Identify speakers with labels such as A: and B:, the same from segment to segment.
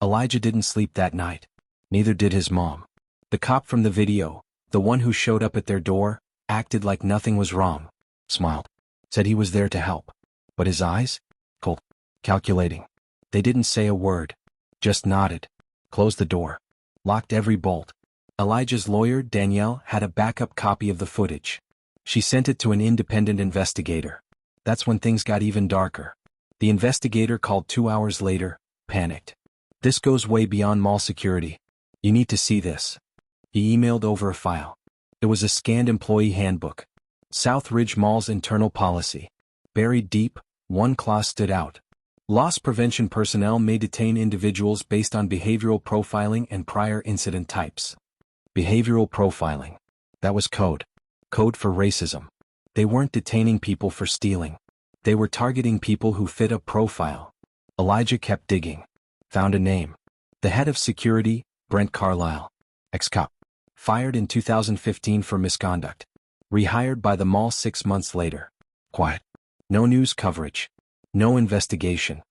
A: Elijah didn't sleep that night. Neither did his mom. The cop from the video, the one who showed up at their door, acted like nothing was wrong, smiled, said he was there to help. But his eyes? Cold, calculating. They didn't say a word, just nodded, closed the door, locked every bolt. Elijah's lawyer, Danielle, had a backup copy of the footage. She sent it to an independent investigator. That's when things got even darker. The investigator called 2 hours later, panicked. "This goes way beyond mall security. You need to see this." He emailed over a file. It was a scanned employee handbook. South Ridge Mall's internal policy. Buried deep, one clause stood out. Loss prevention personnel may detain individuals based on behavioral profiling and prior incident types. Behavioral profiling. That was code. Code for racism. They weren't detaining people for stealing. They were targeting people who fit a profile. Elijah kept digging. Found a name. The head of security, Brent Carlisle. Ex-cop. Fired in 2015 for misconduct. Rehired by the mall 6 months later. Quiet. No news coverage. No investigation.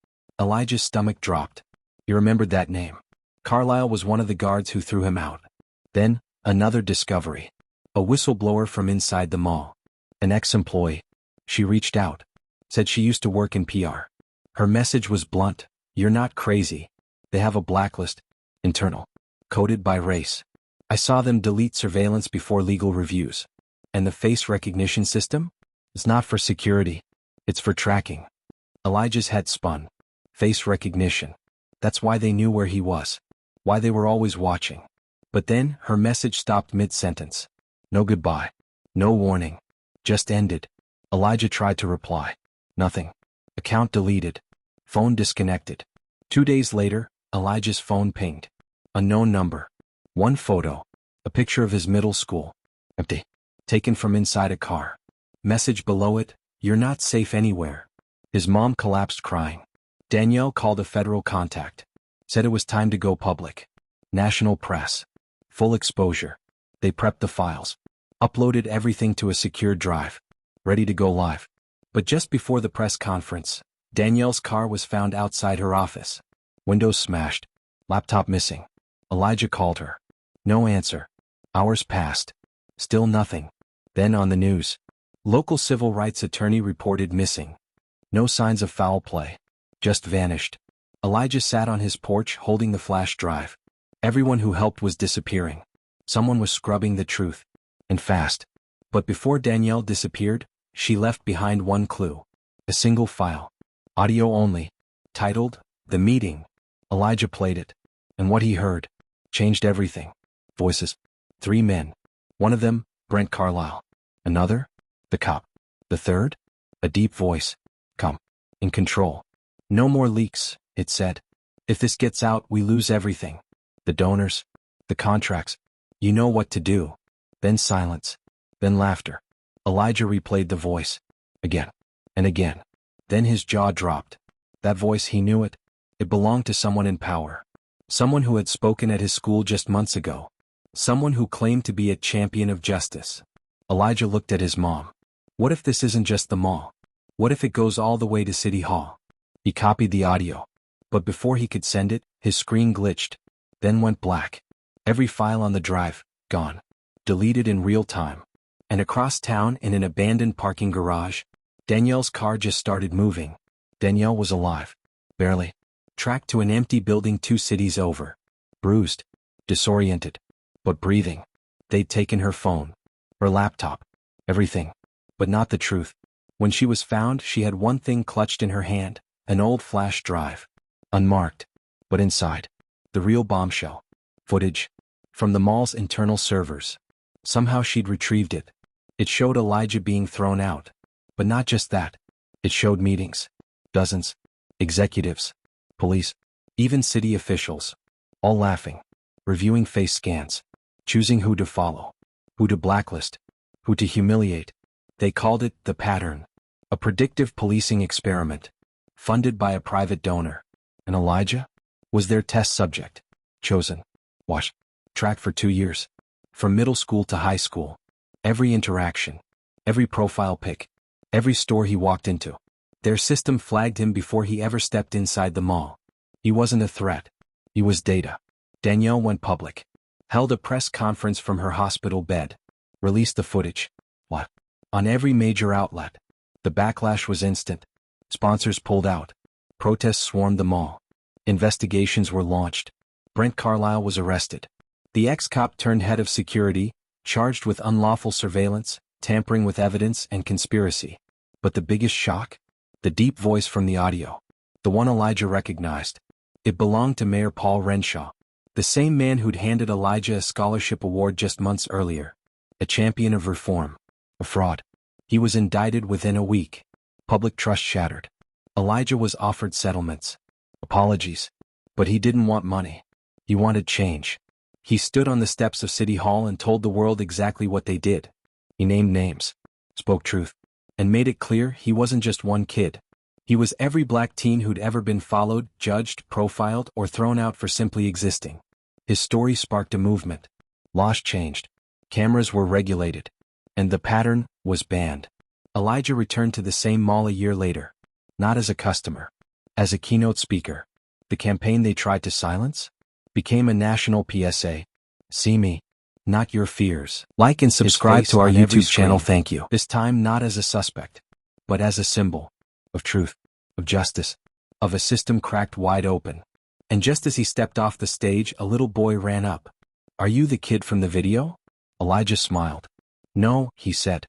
A: Elijah's stomach dropped. He remembered that name. Carlisle was one of the guards who threw him out. Then, another discovery. A whistleblower from inside the mall. An ex-employee. She reached out. Said she used to work in PR. Her message was blunt. "You're not crazy. They have a blacklist. Internal. Coded by race. I saw them delete surveillance before legal reviews. And the face recognition system? It's not for security. It's for tracking." Elijah's head spun. Face recognition. That's why they knew where he was. Why they were always watching. But then, her message stopped mid-sentence. No goodbye. No warning. Just ended. Elijah tried to reply. Nothing. Account deleted. Phone disconnected. 2 days later, Elijah's phone pinged. Unknown number. One photo. A picture of his middle school. Empty. Taken from inside a car. Message below it, "You're not safe anywhere." His mom collapsed crying. Danielle called a federal contact. Said it was time to go public. National press. Full exposure. They prepped the files. Uploaded everything to a secure drive. Ready to go live. But just before the press conference, Danielle's car was found outside her office. Windows smashed. Laptop missing. Elijah called her. No answer. Hours passed. Still nothing. Then on the news. Local civil rights attorney reported missing. No signs of foul play. Just vanished. Elijah sat on his porch holding the flash drive. Everyone who helped was disappearing. Someone was scrubbing the truth. And fast. But before Danielle disappeared, she left behind one clue. A single file. Audio only. Titled, "The Meeting." Elijah played it. And what he heard changed everything. Voices. 3 men. One of them, Brent Carlisle. Another? The cop. The third? A deep voice. Come. In control. No more leaks, it said. If this gets out, we lose everything. The donors. The contracts. You know what to do. Then silence. Then laughter. Elijah replayed the voice. Again. And again. Then his jaw dropped. That voice, he knew it. It belonged to someone in power. Someone who had spoken at his school just months ago. Someone who claimed to be a champion of justice. Elijah looked at his mom. What if this isn't just the mall? What if it goes all the way to City Hall? He copied the audio. But before he could send it, his screen glitched. Then went black. Every file on the drive, gone. Deleted in real time. And across town in an abandoned parking garage, Danielle's car just started moving. Danielle was alive. Barely. Tracked to an empty building 2 cities over. Bruised. Disoriented. But breathing. They'd taken her phone. Her laptop. Everything. But not the truth. When she was found, she had one thing clutched in her hand. An old flash drive. Unmarked. But inside. The real bombshell. Footage. From the mall's internal servers. Somehow she'd retrieved it. It showed Elijah being thrown out. But not just that. It showed meetings. Dozens. Executives. Police. Even city officials. All laughing. Reviewing face scans. Choosing who to follow. Who to blacklist. Who to humiliate. They called it the pattern. A predictive policing experiment. Funded by a private donor. And Elijah was their test subject. Chosen. Watched. Tracked for 2 years. From middle school to high school. Every interaction. Every profile pic. Every store he walked into. Their system flagged him before he ever stepped inside the mall. He wasn't a threat. He was data. Danielle went public. Held a press conference from her hospital bed. Released the footage. What? On every major outlet. The backlash was instant. Sponsors pulled out. Protests swarmed the mall. Investigations were launched. Brent Carlisle was arrested. The ex-cop turned head of security, charged with unlawful surveillance, tampering with evidence, and conspiracy. But the biggest shock? The deep voice from the audio. The one Elijah recognized. It belonged to Mayor Paul Renshaw. The same man who'd handed Elijah a scholarship award just months earlier. A champion of reform. A fraud. He was indicted within a week. Public trust shattered. Elijah was offered settlements. Apologies. But he didn't want money. He wanted change. He stood on the steps of City Hall and told the world exactly what they did. He named names. Spoke truth. And made it clear he wasn't just one kid. He was every black teen who'd ever been followed, judged, profiled, or thrown out for simply existing. His story sparked a movement. Laws changed. Cameras were regulated. And the pattern was banned. Elijah returned to the same mall a year later. Not as a customer. As a keynote speaker. The campaign they tried to silence became a national PSA. See me, not your fears. Like and subscribe to our YouTube channel. Thank you. This time not as a suspect, but as a symbol of truth, of justice, of a system cracked wide open. And just as he stepped off the stage, a little boy ran up. Are you the kid from the video? Elijah smiled. No, he said.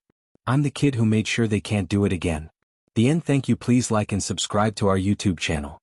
A: I'm the kid who made sure they can't do it again. The end. Thank you. Please like and subscribe to our YouTube channel.